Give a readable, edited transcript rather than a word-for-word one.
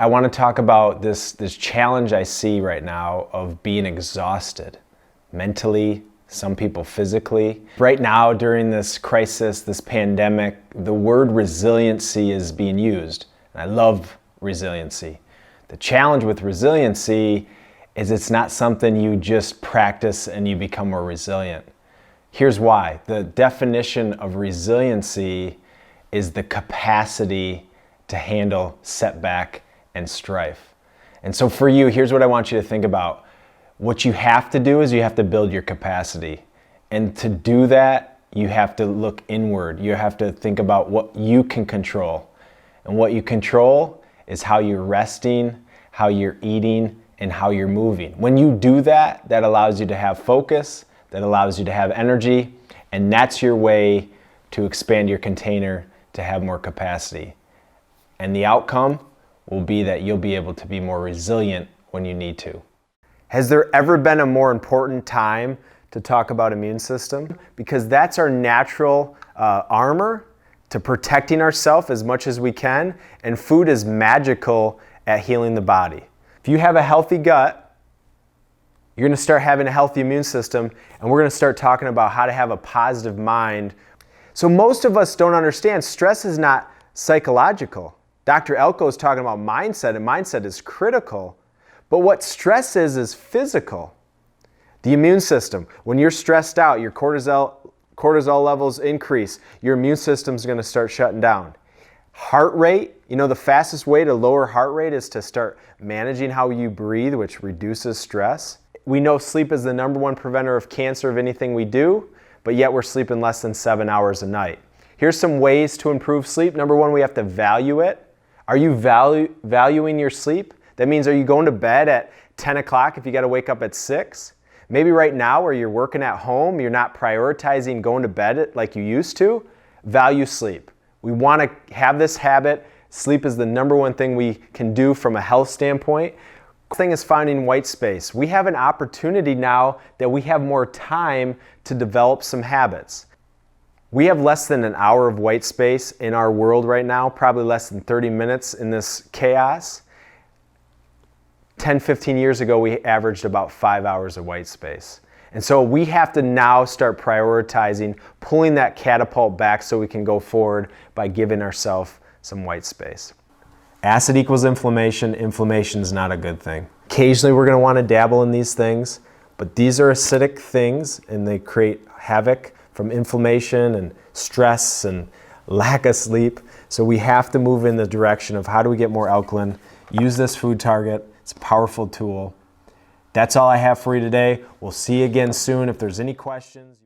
I want to talk about this challenge I see right now of being exhausted mentally, some people physically. Right now during this crisis, this pandemic, the word resiliency is being used. And I love resiliency. The challenge with resiliency is it's not something you just practice and you become more resilient. Here's why. The definition of resiliency is the capacity to handle setback and strife. And so for you, here's what I want you to think about. What you have to do is you have to build your capacity. And to do that, you have to look inward. You have to think about what you can control. And what you control is how you're resting, how you're eating, and how you're moving. When you do that, that allows you to have focus, that allows you to have energy, and that's your way to expand your container to have more capacity. And the outcome will be that you'll be able to be more resilient when you need to. Has there ever been a more important time to talk about immune system? Because that's our natural armor to protecting ourselves as much as we can, and food is magical at healing the body. If you have a healthy gut, you're going to start having a healthy immune system, and we're going to start talking about how to have a positive mind. So most of us don't understand stress is not psychological. Dr. Elko is talking about mindset, and mindset is critical. But what stress is physical. The immune system, when you're stressed out, your cortisol levels increase, your immune system is going to start shutting down. Heart rate, the fastest way to lower heart rate is to start managing how you breathe, which reduces stress. We know sleep is the #1 preventer of cancer of anything we do, but yet we're sleeping less than 7 hours a night. Here's some ways to improve sleep. #1, we have to value it. Are you valuing your sleep? That means, are you going to bed at 10 o'clock if you got to wake up at 6? Maybe right now where you're working at home, you're not prioritizing going to bed like you used to. Value sleep. We want to have this habit. Sleep is the #1 thing we can do from a health standpoint. The thing is finding white space. We have an opportunity now that we have more time to develop some habits. We have less than an hour of white space in our world right now, probably less than 30 minutes in this chaos. 10, 15 years ago, we averaged about 5 hours of white space. And so we have to now start prioritizing, pulling that catapult back so we can go forward by giving ourselves some white space. Acid equals inflammation. Inflammation is not a good thing. Occasionally we're going to want to dabble in these things, but these are acidic things and they create havoc from inflammation and stress and lack of sleep. So we have to move in the direction of how do we get more alkaline, use this food target. It's a powerful tool. That's all I have for you today. We'll see you again soon. If there's any questions.